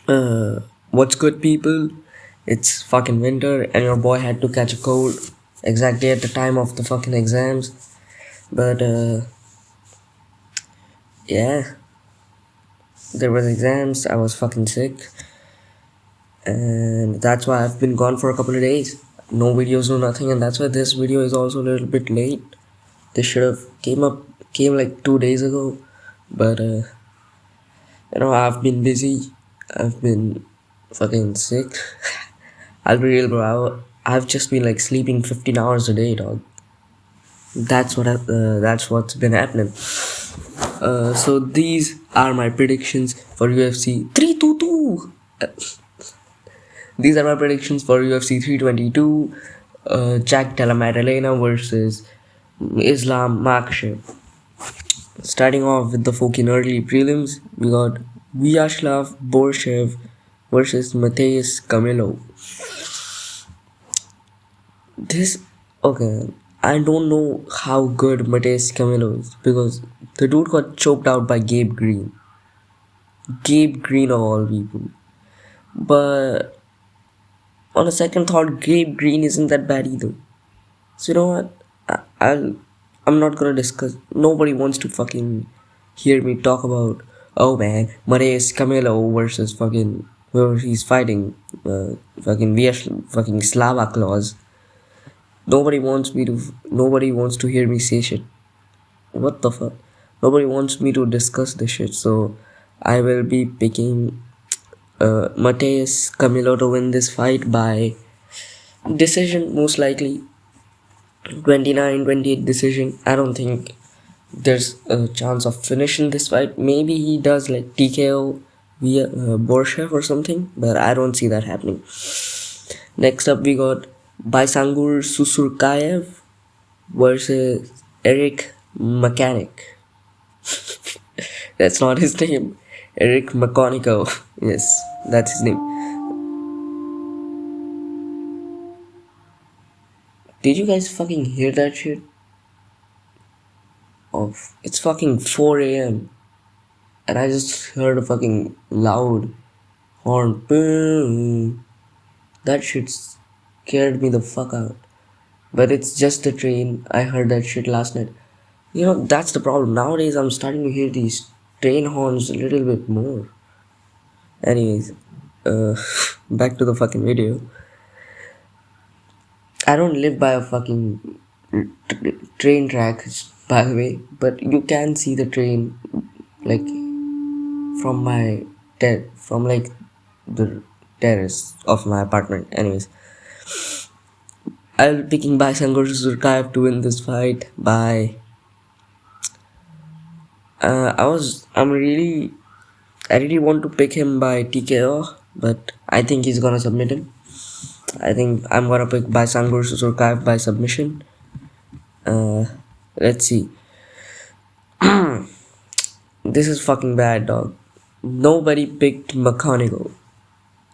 What's good, people? It's fucking winter, and your boy had to catch a cold exactly at the time of the fucking exams. But yeah, there was exams. I was fucking sick, and that's why I've been gone for a couple of days. No videos, no nothing, and that's why this video is also a little bit late. This should have came like 2 days ago, but I've been busy. I've been fucking sick. I'll be real, bro. I've just been like sleeping 15 hours a day, dog. That's what's been happening. So these are my predictions for UFC 322. These are my predictions for UFC 322. Jack Della Maddalena versus Islam Makhachev. Starting off with the fucking early prelims, we got Vyacheslav Borshev versus Mateus Camilo. This okay. I don't know how good Mateus Camilo is because the dude got choked out by Gabe Green. Gabe Green of all people. But on a second thought, Gabe Green isn't that bad either. So you know what? I'm not gonna discuss. Nobody wants to fucking hear me talk about. Oh man, Mateus Camilo versus fucking whoever he's fighting. Fucking fucking Slava Claus. Nobody wants to hear me say shit. What the fuck? Nobody wants me to discuss this shit, so I will be picking Mateus Camilo to win this fight by decision, most likely 29-28 decision. I don't think there's a chance of finishing this fight. Maybe he does like TKO via Borshev or something, but I don't see that happening. Next up, we got Baisangur Susurkayev versus Eric Mechanic. That's not his name. Eric Mechanico. Yes, that's his name. Did you guys fucking hear that shit? Oh, it's fucking 4 a.m. and I just heard a fucking loud horn. Boom. That shit scared me the fuck out. But it's just a train. I heard that shit last night. That's the problem. Nowadays, I'm starting to hear these train horns a little bit more. Anyways, back to the fucking video. I don't live by a fucking train track, by the way, but you can see the train, like, from my from like the terrace of my apartment. Anyways, I'll be picking Baisangur Zurkaev to win this fight by. I really want to pick him by TKO, but I think he's gonna submit him. I think I'm gonna pick Baisangur Zurkaev by submission. Let's see. This is fucking bad, dog. Nobody picked McConaughey.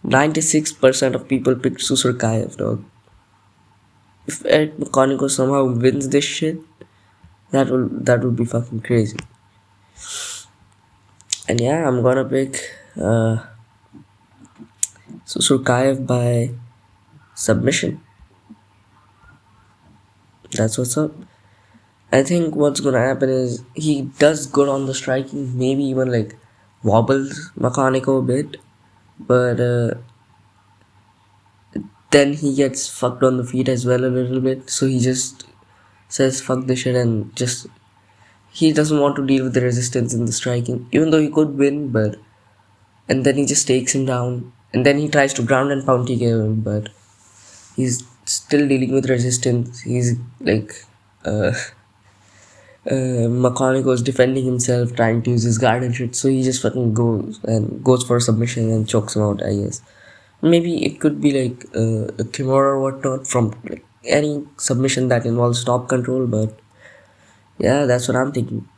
96% of people picked Susurkaev, dog. If Eric McConaughey somehow wins this shit, that will be fucking crazy. And yeah, I'm gonna pick Susurkaev by submission. That's what's up. I think what's gonna happen is he does good on the striking, maybe even like wobbles McConaughey a bit, but then he gets fucked on the feet as well a little bit, so he just says fuck this shit and just he doesn't want to deal with the resistance in the striking, even though he could win, but and then he just takes him down and then he tries to ground and pound TKO him, but he's still dealing with resistance. He's like McConaughey was defending himself, trying to use his guard and shit, so he just fucking goes for a submission and chokes him out, I guess. Maybe it could be like a Kimura or whatnot from like any submission that involves top control, but yeah, that's what I'm thinking.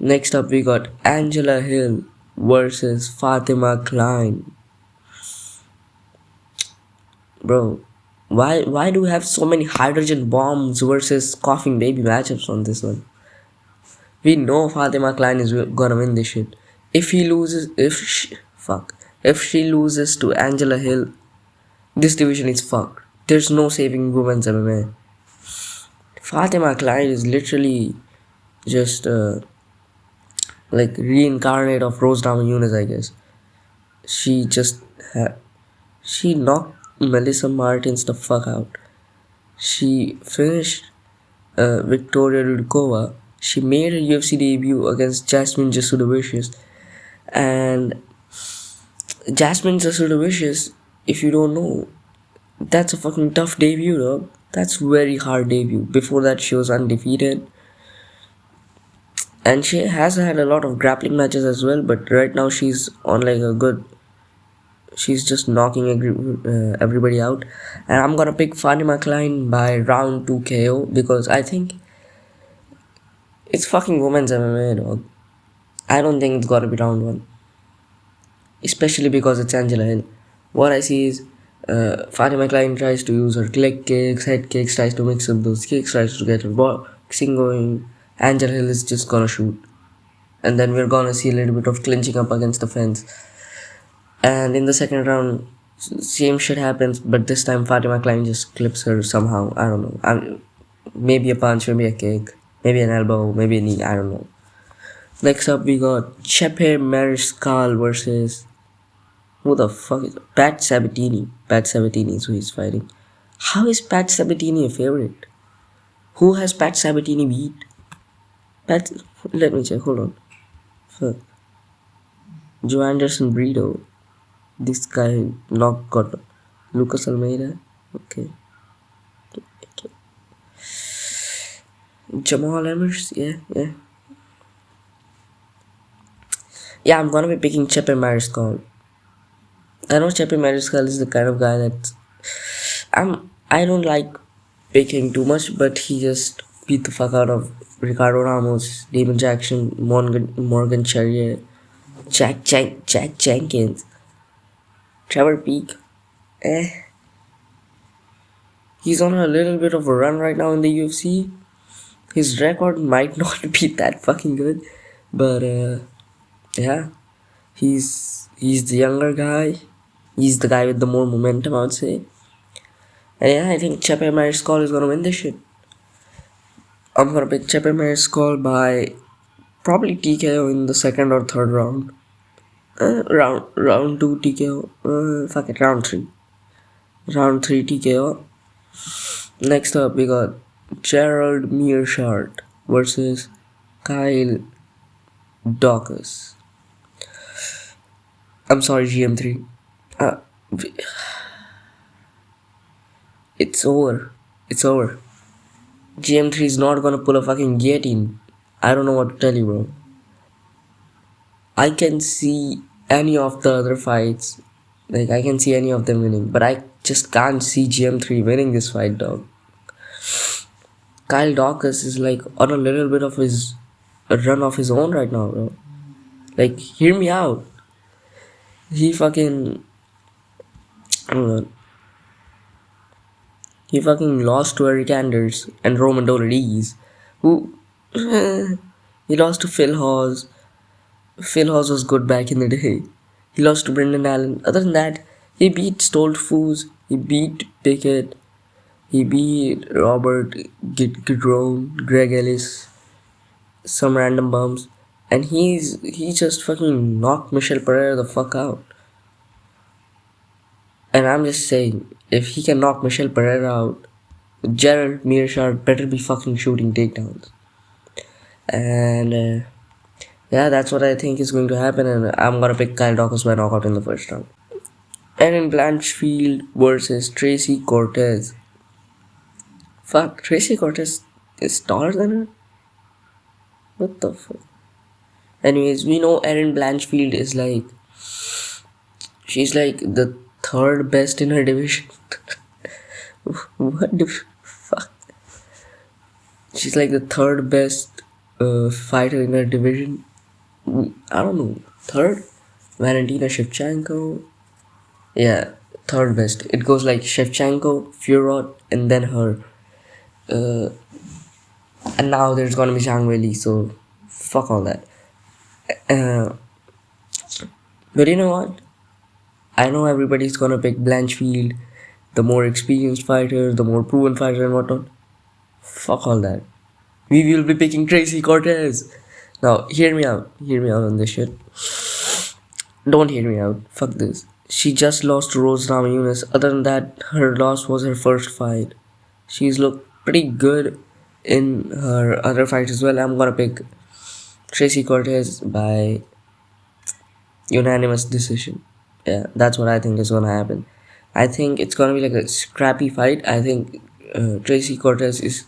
Next up, we got Angela Hill versus Fatima Klein. Bro, why do we have so many hydrogen bombs versus coughing baby matchups on this one? We know Fatima Klein is gonna win this shit. If he loses, If she loses to Angela Hill, this division is fucked. There's no saving women's MMA. Fatima Klein is literally just like reincarnate of Rose Namajunas, I guess. She just she knocked Melissa Martins the fuck out. She finished Victoria Rudkova. She made her UFC debut against Jasmine Jasudavicius, and Jasmine Jasudavicius, if you don't know, that's a fucking tough debut, dog. That's very hard debut. Before that, she was undefeated, and she has had a lot of grappling matches as well. But right now, she's on like a good. She's just knocking everybody out, and I'm gonna pick Fatima Klein by round 2 KO because I think it's fucking women's MMA, dog. I don't think it's gonna be round 1, especially because it's Angela Hill. What I see is Fatima Klein tries to use her leg kicks, head kicks, tries to mix up those kicks, tries to get her boxing going. Angela Hill is just gonna shoot. And then we're gonna see a little bit of clinching up against the fence. And in the second round, same shit happens, but this time Fatima Klein just clips her somehow. I don't know. Maybe a punch, maybe a kick, maybe an elbow, maybe a knee, I don't know. Next up, we got Chepe Mariscal versus. Who the fuck is Pat Sabatini? Pat Sabatini is who he's fighting. How is Pat Sabatini a favorite? Who has Pat Sabatini beat? Pat. Let me check. Hold on. Fuck. Joe Anderson Brito. This guy knocked got Lucas Almeida. Okay. Jamal Emmers. Yeah. Yeah, I'm gonna be picking Chepe Mariscal. I know Chepe Mariscal is the kind of guy that I don't like picking too much, but he just beat the fuck out of Ricardo Ramos, Damon Jackson, Morgan Charrier, Jack Jenkins, Trevor Peak. He's on a little bit of a run right now in the UFC. His record might not be that fucking good, but yeah, he's the younger guy. He's the guy with the more momentum, I would say. And yeah, I think Chepe Mariscal is gonna win this shit. I'm gonna pick Chepe Mariscal by probably TKO in the second or third round. Round 2 TKO. Fuck it, round 3. Round 3 TKO. Next up, we got Gerald Mearshart versus Kyle Dawkins. I'm sorry, GM3. It's over. GM3 is not gonna pull a fucking guillotine. I don't know what to tell you, bro. I can see any of the other fights. Like, I can see any of them winning. But I just can't see GM3 winning this fight, dog. Kyle Dawkins is like on a little bit of a run of his own right now, bro. Like, hear me out. He fucking. Hold on. He fucking lost to Eric Anders and Roman Dolores, who he lost to Phil Hawes. Phil Hawes was good back in the day. He lost to Brendan Allen. Other than that, he beat Stoltfus, he beat Pickett, he beat Robert Gidron, Greg Ellis, some random bums, and he just fucking knocked Michel Pereira the fuck out. And I'm just saying, if he can knock Michel Pereira out, Gerald Mearshart better be fucking shooting takedowns. And yeah, that's what I think is going to happen, and I'm gonna pick Kyle Dawkins by knockout in the first round. Erin Blanchfield versus Tracy Cortez. Fuck, Tracy Cortez is taller than her? What the fuck? Anyways, we know Erin Blanchfield is like, she's like the third best in her division. What the fuck? She's like the third best fighter in her division. I don't know. Third? Valentina Shevchenko. Yeah, third best. It goes like Shevchenko, Furot, and then her. And now there's gonna be Zhang Weili, so fuck all that. But you know what? I know everybody's gonna pick Blanchfield, the more experienced fighter, the more proven fighter, and whatnot. Fuck all that. We will be picking Tracy Cortez. Now, hear me out. Hear me out on this shit. Don't hear me out. Fuck this. She just lost to Rose Namajunas. Other than that, her loss was her first fight. She's looked pretty good in her other fights as well. I'm gonna pick Tracy Cortez by unanimous decision. Yeah, that's what I think is gonna happen. I think it's gonna be like a scrappy fight. I think Tracy Cortez is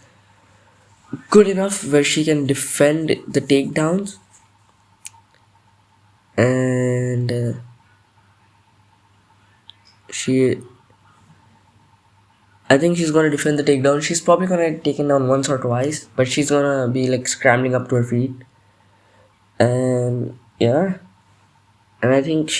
good enough where she can defend the takedowns, and she I think she's gonna defend the takedown. She's probably gonna get taken down once or twice, but she's gonna be like scrambling up to her feet. And yeah, and I think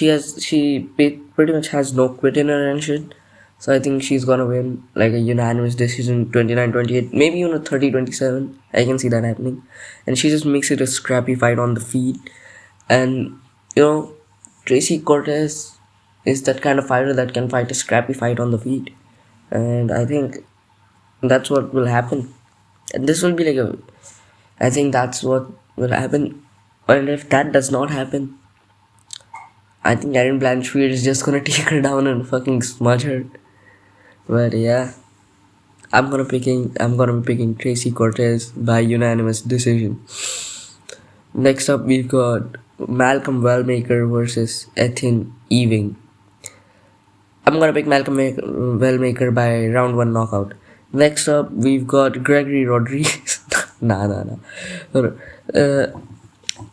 pretty much has no quit in her and shit. So I think she's gonna win like a unanimous decision, 29-28, maybe even a 30-27. I can see that happening. And she just makes it a scrappy fight on the feet. And you know, Tracy Cortez is that kind of fighter that can fight a scrappy fight on the feet. And I think that's what will happen. And this will be like I think that's what will happen. And if that does not happen, I think Erin Blanchfield is just gonna take her down and fucking smudge her. But yeah, I'm gonna be picking Tracy Cortez by unanimous decision. Next up, we've got Malcolm Wellmaker versus Ethan Ewing. I'm gonna pick Malcolm Wellmaker by round 1 knockout. Next up, we've got Gregory Rodriguez. nah. No, no.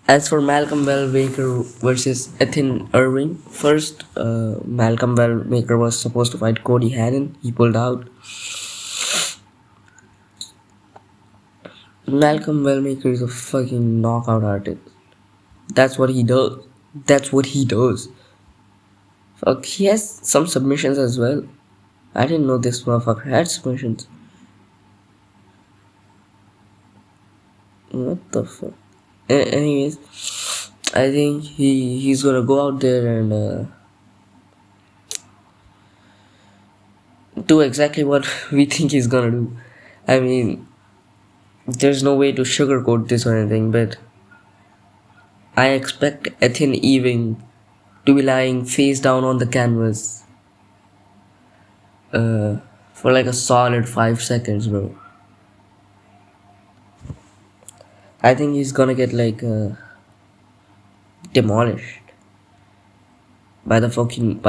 As for Malcolm Wellmaker versus Ethan Irving, first, Malcolm Wellmaker was supposed to fight Cody Hannon. He pulled out. Malcolm Wellmaker is a fucking knockout artist. That's what he does. That's what he does. Fuck, he has some submissions as well. I didn't know this motherfucker had submissions. What the fuck? Anyways, I think he's gonna go out there and do exactly what we think he's gonna do. I mean, there's no way to sugarcoat this or anything, but I expect Ethan Ewing to be lying face down on the canvas for like a solid 5 seconds, bro. I think he's gonna get like demolished by the fucking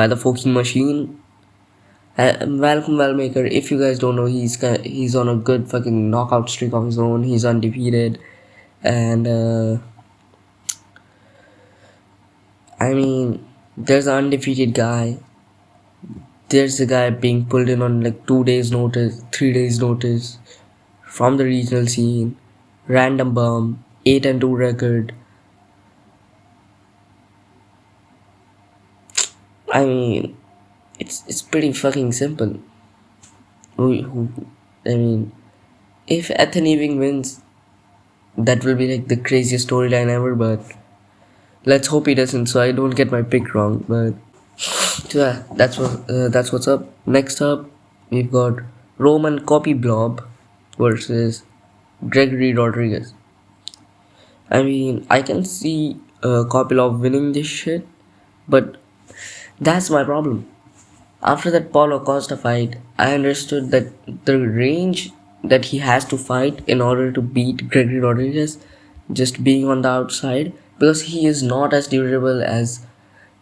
machine. Malcolm Wellmaker, if you guys don't know, he's on a good fucking knockout streak of his own. He's undefeated, and I mean, there's an undefeated guy. There's a guy being pulled in on like 2 days notice, 3 days notice from the regional scene. Random bum, 8-2 record. I mean, it's pretty fucking simple. I mean, if Ethan Ewing wins, that will be like the craziest storyline ever. But let's hope he doesn't, so I don't get my pick wrong. But yeah, that's what's up. Next up, we've got Roman Copy Blob versus Gregory Rodriguez. I mean, I can see Kopilov winning this shit, but that's my problem. After that Paulo Costa fight, I understood that the range that he has to fight in order to beat Gregory Rodriguez, just being on the outside, because he is not as durable as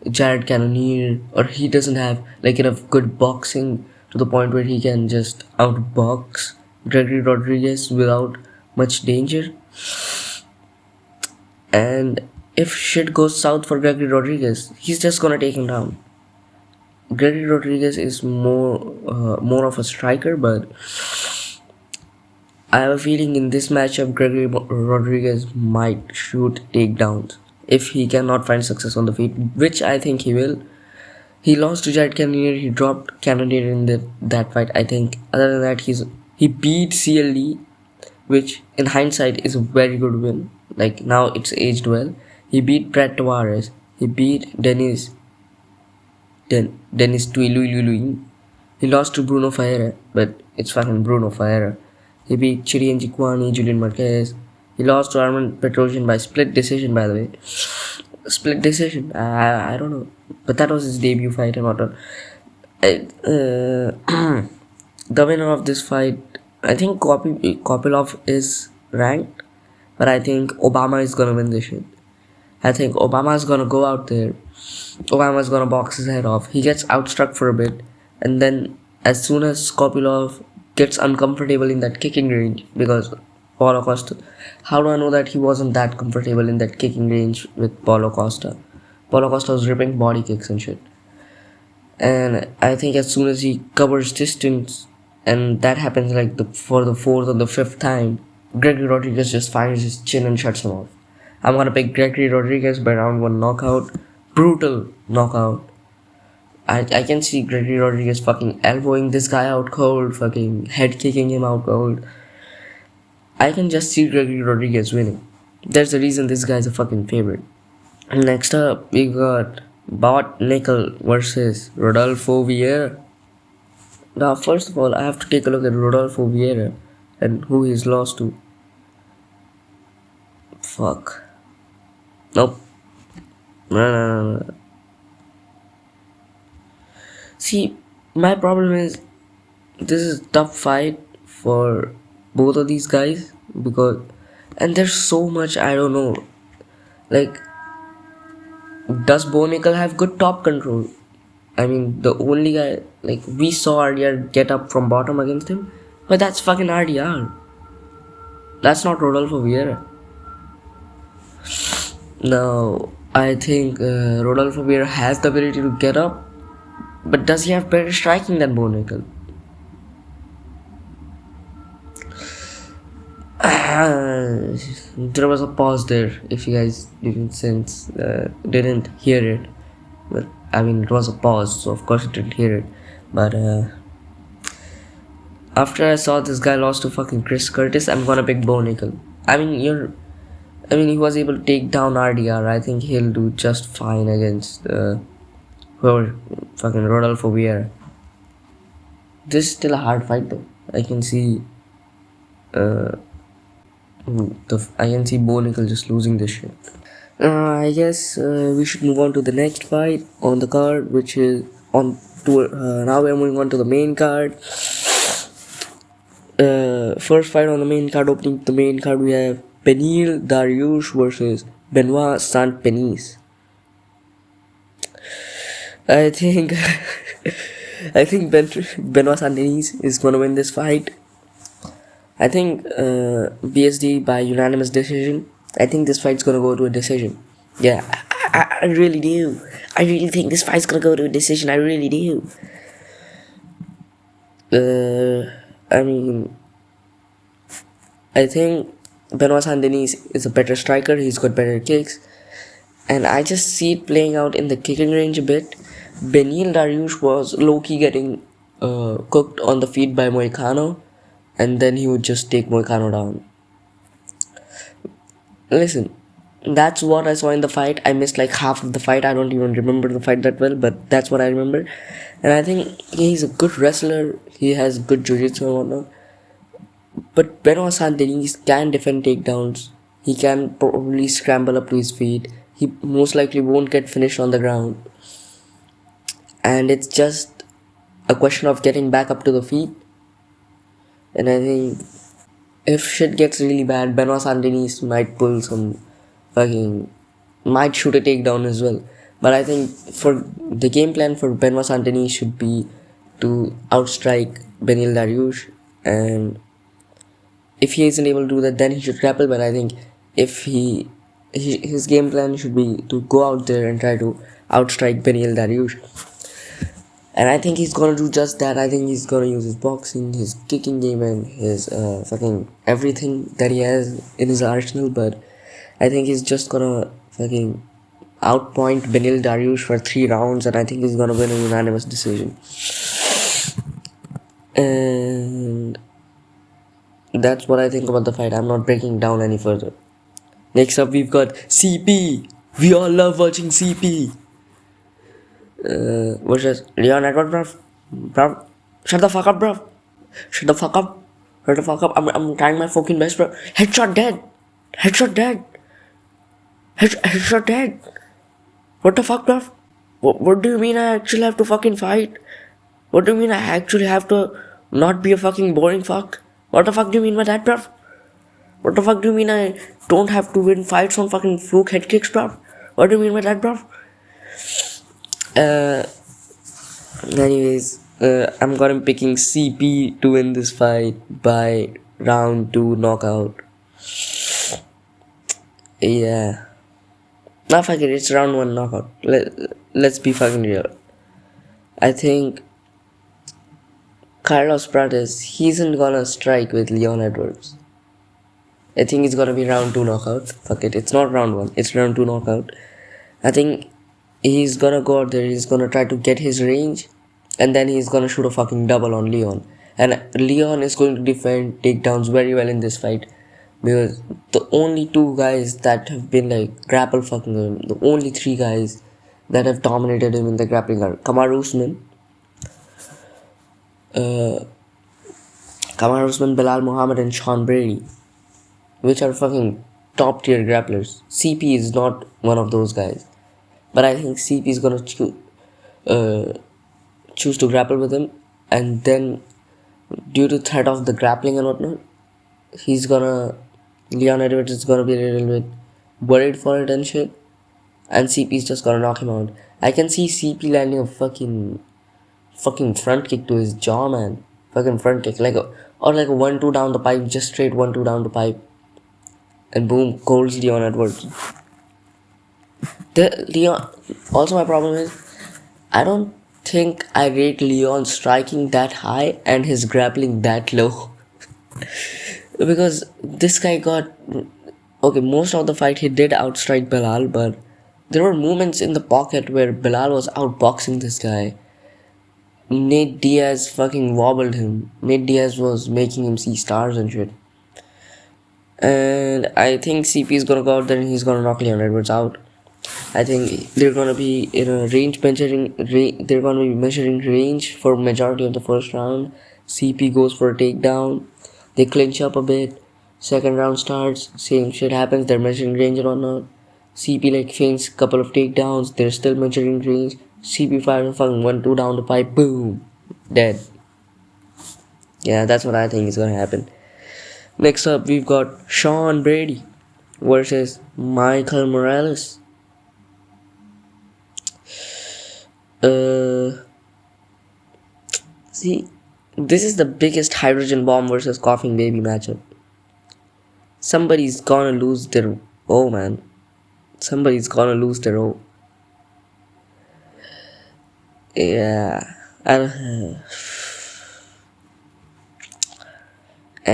Jared Cannonier, or he doesn't have like enough good boxing to the point where he can just outbox Gregory Rodriguez without much danger. And if shit goes south for Gregory Rodriguez, he's just gonna take him down. Gregory Rodriguez is more of a striker, but I have a feeling in this matchup Gregory Rodriguez might shoot takedowns if he cannot find success on the feet, which I think he will. He lost to Jared Cannonier. He dropped Cannonier in that fight, I think. Other than that, he beat CLE, which in hindsight is a very good win. Like now it's aged well. He beat Brett Tavares. He beat Dennis Then Dennis Tuilui. He lost to Bruno Ferreira, but it's fucking Bruno Ferreira. He beat Chirian Jikwani, Julian Marquez. He lost to Armand Petrosian by split decision, by the way. Split decision. I don't know, but that was his debut fight and whatnot. The winner of this fight, I think Kopilov is ranked, but I think Obama is gonna win this shit. I think Obama's gonna go out there. Obama's gonna box his head off. He gets outstruck for a bit, and then as soon as Kopilov gets uncomfortable in that kicking range, because Paulo Costa, how do I know that he wasn't that comfortable in that kicking range with Paulo Costa? Paulo Costa was ripping body kicks and shit. And I think as soon as he covers distance, and that happens like for the fourth or the fifth time, Gregory Rodriguez just finds his chin and shuts him off. I'm gonna pick Gregory Rodriguez by round 1 knockout. Brutal knockout. I can see Gregory Rodriguez fucking elbowing this guy out cold, fucking head kicking him out cold. I can just see Gregory Rodriguez winning. There's the reason this guy's a fucking favorite. Next up, we got Bot Nickel versus Rodolfo Vieira. Now, first of all, I have to take a look at Rodolfo Vieira and who he's lost to. Fuck. Nope. No. See, my problem is this is a tough fight for both of these guys because, and there's so much I don't know. Like, does Bo Nickel have good top control? I mean, the only guy, like, we saw RDR get up from bottom against him, but that's fucking RDR. That's not Rodolfo Vieira. Now, I think Rodolfo Vieira has the ability to get up, but does he have better striking than Bo Nickel? There was a pause there. If you guys didn't hear it, well, I mean, it was a pause, so of course you didn't hear it. But after I saw this guy lost to fucking Chris Curtis, I'm gonna pick Bo Nickel. I mean, he was able to take down RDR. I think he'll do just fine against whoever fucking Rodolfo Vieira. This is still a hard fight though. I can see I can see Bo Nickel just losing this shit. I guess we should move on to the next fight on the card, which is on to now we're moving on to the main card. First fight on the main card, opening the main card, we have Beneil Dariush versus Benoit Saint-Denis. I think Benoit Saint-Denis is gonna win this fight. I think BSD by unanimous decision. I think this fight's gonna go to a decision. Yeah, I really do. I really think this fight's gonna go to a decision. I really do. I mean, I think Benoit Saint-Denis is a better striker. He's got better kicks. And I just see it playing out in the kicking range a bit. Beneil Dariush was low-key getting cooked on the feet by Moicano. And then he would just take Moicano down. Listen, that's what I saw in the fight. I missed like half of the fight. I don't even remember the fight that well, but that's what I remember. And I think he's a good wrestler. He has good jiu-jitsu and whatnot. But Benoit Saint-Denis can defend takedowns. He can probably scramble up to his feet. He most likely won't get finished on the ground. And it's just a question of getting back up to the feet. And I think if shit gets really bad, Benoit Saint-Denis might pull some might shoot a takedown as well. But I think for the game plan for Benoit Saint-Denis should be to outstrike Beneil Dariush, and if he isn't able to do that, then he should grapple. But I think if his game plan should be to go out there and try to outstrike Beneil Dariush. And I think he's gonna do just that. I think he's gonna use his boxing, his kicking game, and his everything that he has in his arsenal. But I think he's just gonna outpoint Beneil Dariush for 3 rounds, and I think he's gonna win a unanimous decision. And that's what I think about the fight. I'm not breaking down any further. Next up, we've got CP. We all love watching CP. versus Leon Edwards, bruv. Bruv, shut the fuck up, bruv. Shut the fuck up. Shut the fuck up. I'm trying my fucking best, bruv. Headshot dead. Headshot dead. Headshot dead. What the fuck, bruv? What do you mean I actually have to fucking fight? What do you mean I actually have to not be a fucking boring fuck? What the fuck do you mean by that, bruv? What the fuck do you mean I don't have to win fights on fucking fluke head kicks, bruv? What do you mean by that, bruv? Uh, I'm gonna be picking CP to win this fight by round 2 knockout. Yeah. Nah, fuck it, it's round 1 knockout. Let's be fucking real. I think Carlos Prates, he isn't gonna strike with Leon Edwards. I think it's gonna be round 2 knockout. Fuck it, it's not round 1, it's round 2 knockout. I think he's gonna go out there, he's gonna try to get his range, and then he's gonna shoot a fucking double on Leon. And Leon is going to defend takedowns very well in this fight, because the only 2 guys that have been like grapple fucking him, the only 3 guys that have dominated him in the grappling are Kamaru Usman, Bilal Muhammad, and Sean Brady, which are fucking top tier grapplers. CP is not one of those guys, but I think CP is gonna choose to grapple with him, and then due to threat of the grappling and whatnot, Leon Edwards is gonna be a little bit worried for it and shit, and CP is just gonna knock him out. I can see CP landing a fucking front kick to his jaw, man. Fucking front kick, like a 1-2 down the pipe, just straight 1-2 down the pipe, and boom, golds Leon Edwards. Leon. Also, my problem is, I don't think I rate Leon striking that high and his grappling that low. Because this guy got... Okay, most of the fight he did outstrike Bilal, but there were moments in the pocket where Bilal was outboxing this guy. Nate Diaz fucking wobbled him. Nate Diaz was making him see stars and shit. And I think CP is gonna go out there and he's gonna knock Leon Edwards out. I think they're gonna be in a range measuring. They're gonna be measuring range for majority of the first round. CP goes for a takedown. They clinch up a bit. Second round starts. Same shit happens. They're measuring range and whatnot. CP like feints couple of takedowns. They're still measuring range. CP fires a fucking 1-2 down the pipe. Boom, dead. Yeah, that's what I think is gonna happen. Next up, we've got Sean Brady versus Michael Morales. See, this is the biggest hydrogen bomb versus coughing baby matchup. Somebody's gonna lose their O, man. Somebody's gonna lose their O. Yeah. And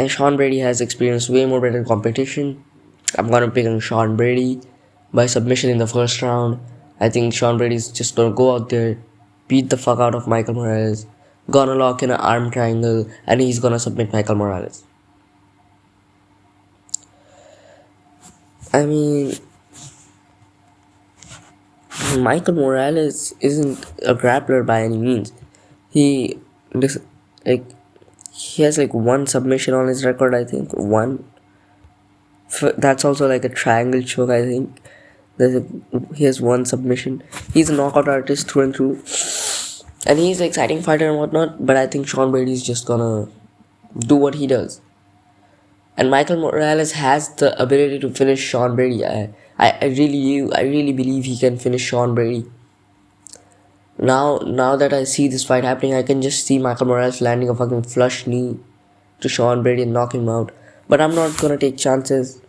Sean Brady has experienced way more better competition. I'm gonna pick on Sean Brady by submission in the first round. I think Sean Brady's just gonna go out there, beat the fuck out of Michael Morales, gonna lock in an arm triangle, and he's gonna submit Michael Morales. I mean, Michael Morales isn't a grappler by any means. He has like 1 submission on his record, I think. 1. That's also like a triangle choke, I think. He has 1 submission. He's a knockout artist through and through. And he's an exciting fighter and whatnot, but I think Sean Brady's just gonna do what he does. And Michael Morales has the ability to finish Sean Brady. I really believe he can finish Sean Brady. Now that I see this fight happening, I can just see Michael Morales landing a fucking flush knee to Sean Brady and knock him out. But I'm not gonna take chances.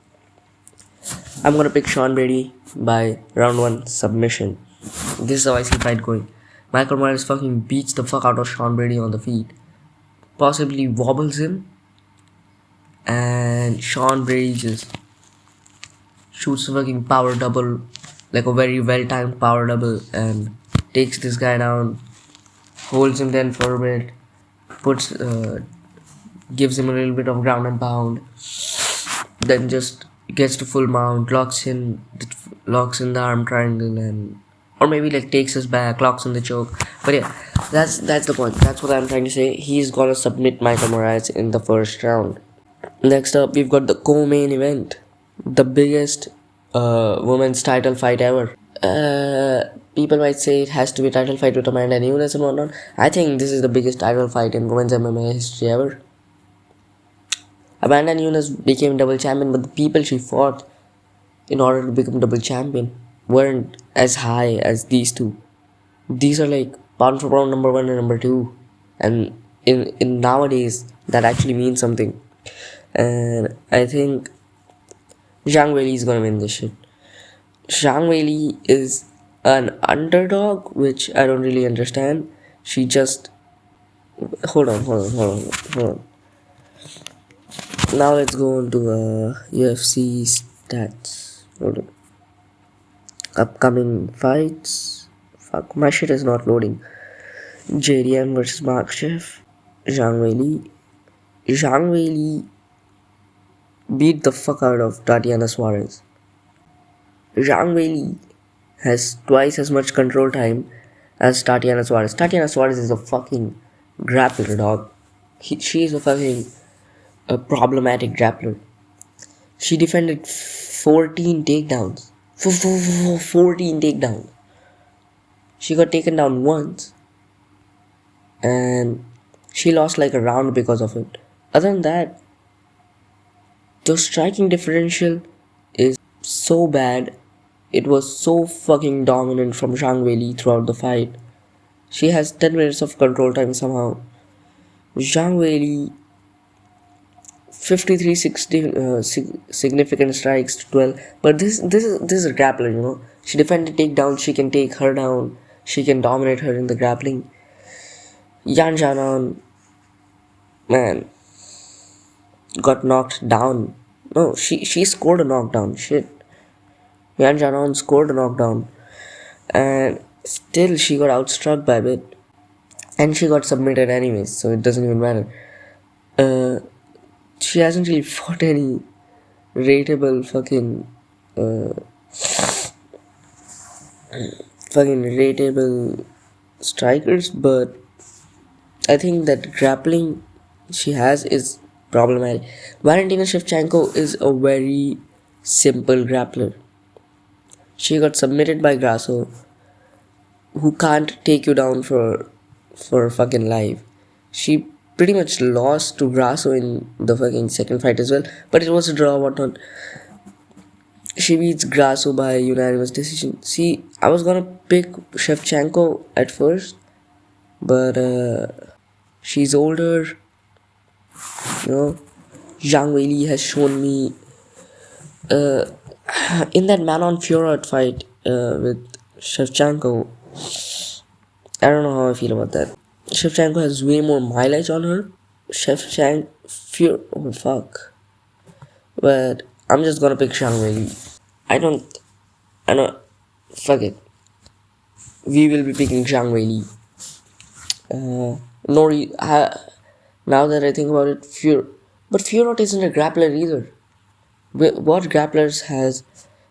I'm gonna pick Sean Brady by round 1 submission. This is how I see the fight going. Michael Morales fucking beats the fuck out of Sean Brady on the feet. Possibly wobbles him. And Sean Brady just shoots a fucking power double. Like a very well timed power double. And takes this guy down. Holds him then for a bit. Gives him a little bit of ground and pound. Then just gets to full mount. Locks in the arm triangle and or maybe like takes us back, locks in the choke. But yeah, that's the point. That's what I'm trying to say. He's gonna submit Michael Morales in the first round. Next up, we've got the co-main event, the biggest women's title fight ever. People might say it has to be a title fight with Amanda Nunes and whatnot. I think this is the biggest title fight in women's MMA history ever. Amanda Nunes became double champion, but the people she fought in order to become double champion weren't as high as these two. These are like pound for pound number one and number two, and in nowadays that actually means something. And I think Zhang Weili is gonna win this shit. Zhang Weili is an underdog, which I don't really understand. She just hold on. Now let's go on to UFC stats. Hold on. Upcoming fights. Fuck, my shit is not loading. JDM versus Makhachev. Zhang Weili. Zhang Weili beat the fuck out of Tatiana Suarez. Zhang Weili has twice as much control time as Tatiana Suarez. Tatiana Suarez is a fucking grappler, dog. She is a fucking problematic grappler. She defended 14 takedowns. 14 takedowns. She got taken down once, and she lost like a round because of it. Other than that, the striking differential is so bad. It was so fucking dominant from Zhang Weili throughout the fight. She has 10 minutes of control time somehow. Zhang Weili 53 significant strikes to 12. But this is a grappler, you know. She defended takedown, she can take her down, she can dominate her in the grappling. Yan Janon, man, got knocked down. No, she scored a knockdown. Shit. Yan Janon scored a knockdown. And still she got outstruck by a bit. And she got submitted anyways, so it doesn't even matter. She hasn't really fought any rateable fucking rateable strikers, but I think that grappling she has is problematic. Valentina Shevchenko is a very simple grappler. She got submitted by Grasso, who can't take you down for fucking life. She pretty much lost to Grasso in the fucking second fight as well, but it was a draw, whatnot. She beats Grasso by unanimous decision. See, I was gonna pick Shevchenko at first, but she's older. You know, Zhang Weili has shown me in that Man on Fiorot fight with Shevchenko. I don't know how I feel about that. Shevchenko has way more mileage on her. Oh fuck. But I'm just gonna pick Zhang Weili. I know, fuck it. We will be picking Zhang Weili. Now that I think about it, but Fiorot isn't a grappler either. What grapplers has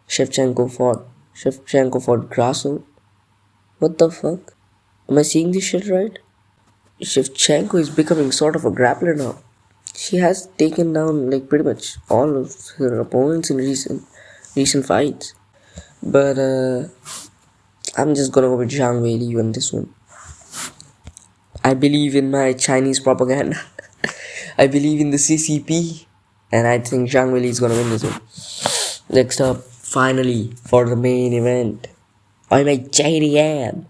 Shevchenko fought? Shevchenko fought Grasso. What the fuck? Am I seeing this shit right? Shevchenko is becoming sort of a grappler now. She has taken down like pretty much all of her opponents in recent fights. But I'm just gonna go with Zhang Weili on this one. I believe in my Chinese propaganda. I believe in the CCP, and I think Zhang Weili is gonna win this one. Next up, finally, for the main event, I make JDM.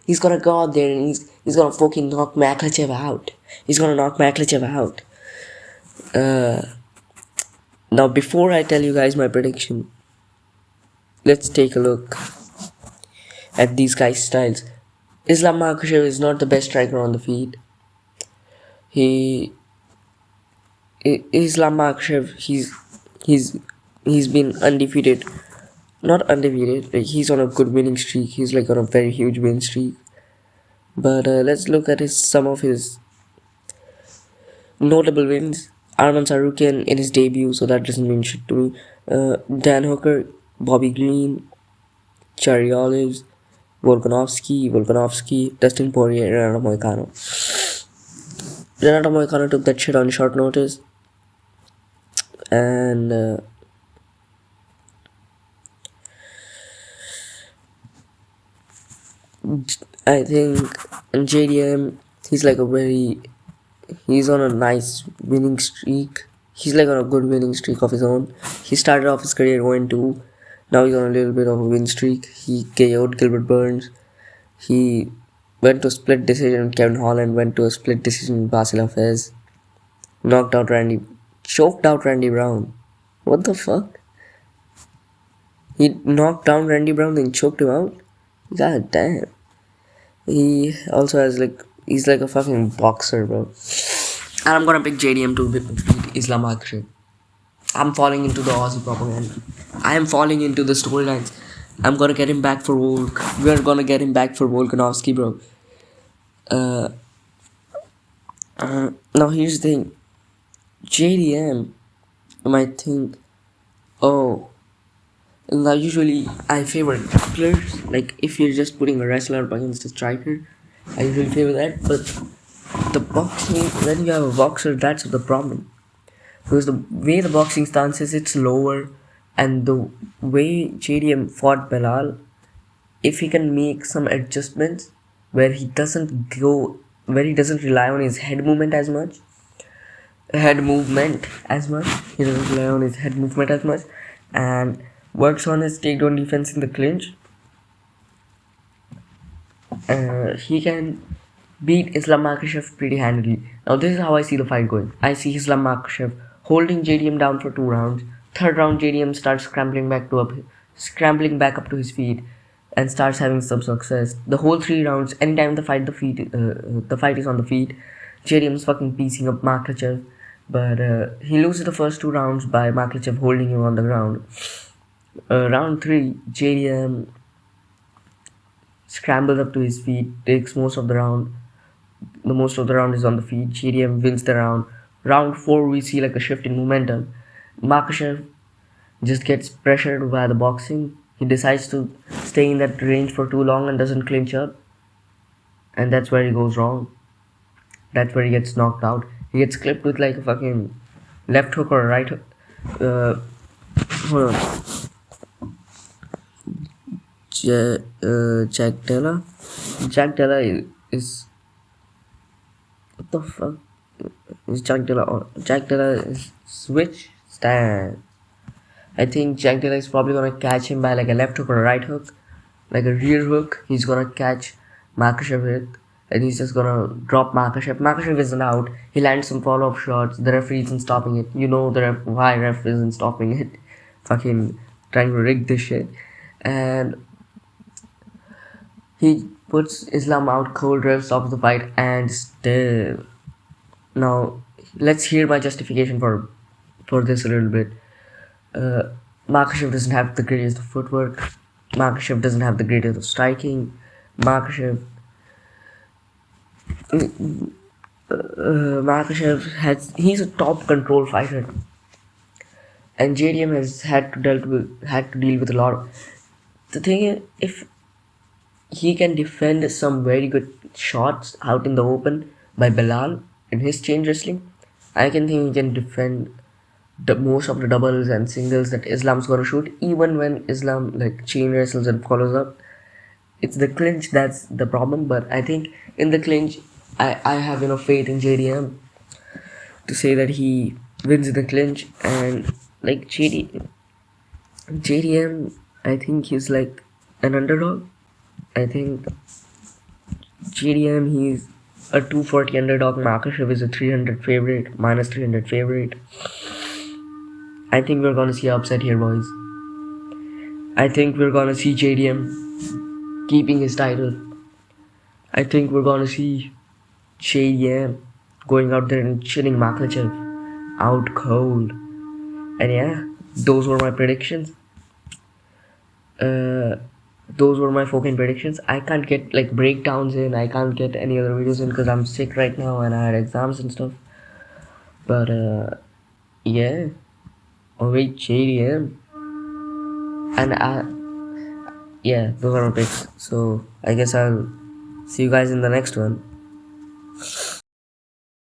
He's gonna go out there and he's gonna fucking knock Makhachev out. He's gonna knock Makhachev out. Now, before I tell you guys my prediction, let's take a look at these guys' styles. Islam Makhachev is not the best striker on the feet. Islam Makhachev, he's been undefeated. Not undefeated, like he's on a good winning streak. He's like on a very huge win streak. But let's look at some of his notable wins. Arman Sarukian in his debut, so that doesn't mean shit to me. Dan Hooker, Bobby Green, Cherry Olives, Volkanovski, Dustin Poirier, Renato Moicano. Renato Moicano took that shit on short notice, and I think in JDM he's like a very he's on a nice winning streak. He's like on a good winning streak of his own. He started off his career 0-2. Now he's on a little bit of a win streak. He KO'd Gilbert Burns. He went to a split decision. Kevin Holland went to a split decision. Basil Fez knocked out Randy, choked out Randy Brown. What the fuck? He knocked down Randy Brown then choked him out. God damn. He also has like he's like a fucking boxer, bro. And I'm gonna pick JDM to beat Islam Makhachev. I'm falling into the Aussie propaganda. I am falling into the storylines. I'm gonna get him back for Volk. We're gonna get him back for Volkanovski, bro. Uh, now here's the thing. JDM, you might think, oh, now usually I favor grapplers. Like if you're just putting a wrestler up against a striker, I usually favor that. But the boxing, when you have a boxer, that's the problem. Because the way the boxing stance is, it's lower, and the way JDM fought Belal, if he can make some adjustments where he doesn't go, where he doesn't rely on his he doesn't rely on his head movement as much, and works on his takedown defense in the clinch, he can beat Islam Makhachev pretty handily. Now this is how I see the fight going. I see Islam Makhachev holding JDM down for 2 rounds. Third round, JDM starts scrambling back up to his feet, and starts having some success. The whole 3 rounds, anytime the fight is on the feet, JDM's fucking piecing up Makhachev. But he loses the first 2 rounds by Makhachev holding him on the ground. Round 3, JDM scrambles up to his feet, takes most of the round. The most of the round is on the feet. JDM wins the round. Round 4, we see like a shift in momentum. Makhachev just gets pressured by the boxing. He decides to stay in that range for too long and doesn't clinch up. And that's where he goes wrong. That's where he gets knocked out. He gets clipped with like a fucking left hook or a right hook. Hold on. Jack Della? Jack Della is what the fuck? Is Jack Della on? Jack Della is switch stand. I think Jack Della is probably gonna catch him by like a left hook or a right hook, like a rear hook. He's gonna catch Makhachev with, and he's just gonna drop Makhachev. Makhachev isn't out. He lands some follow-up shots. The referee isn't stopping it. You know why ref isn't stopping it? Fucking trying to rig this shit, and he puts Islam out cold, ref stops the fight, and still. Now let's hear my justification for this a little bit. Makhachev doesn't have the greatest of footwork. Makhachev doesn't have the greatest of striking. Makhachev he's a top control fighter, and JDM has had to deal with a lot of. The thing is, if he can defend some very good shots out in the open by Belal in his chain wrestling, I can think he can defend the most of the doubles and singles that Islam's gonna shoot. Even when Islam like chain wrestles and follows up, it's the clinch that's the problem. But I think in the clinch, I have enough faith in JDM to say that he wins the clinch. And like JDM, I think he's like an underdog. I think JDM, he's a 240 underdog. Makhachev is a 300 favorite, minus 300 favorite. I think we're gonna see upset here, boys. I think we're gonna see JDM keeping his title. I think we're gonna see JDM going out there and chilling Makhachev out cold. And yeah, those were my predictions. Those were my fucking predictions. I can't get like breakdowns in. I can't get any other videos in because I'm sick right now and I had exams and stuff. But yeah. Oh wait, JDM. And Yeah, those are my picks. So I guess I'll see you guys in the next one.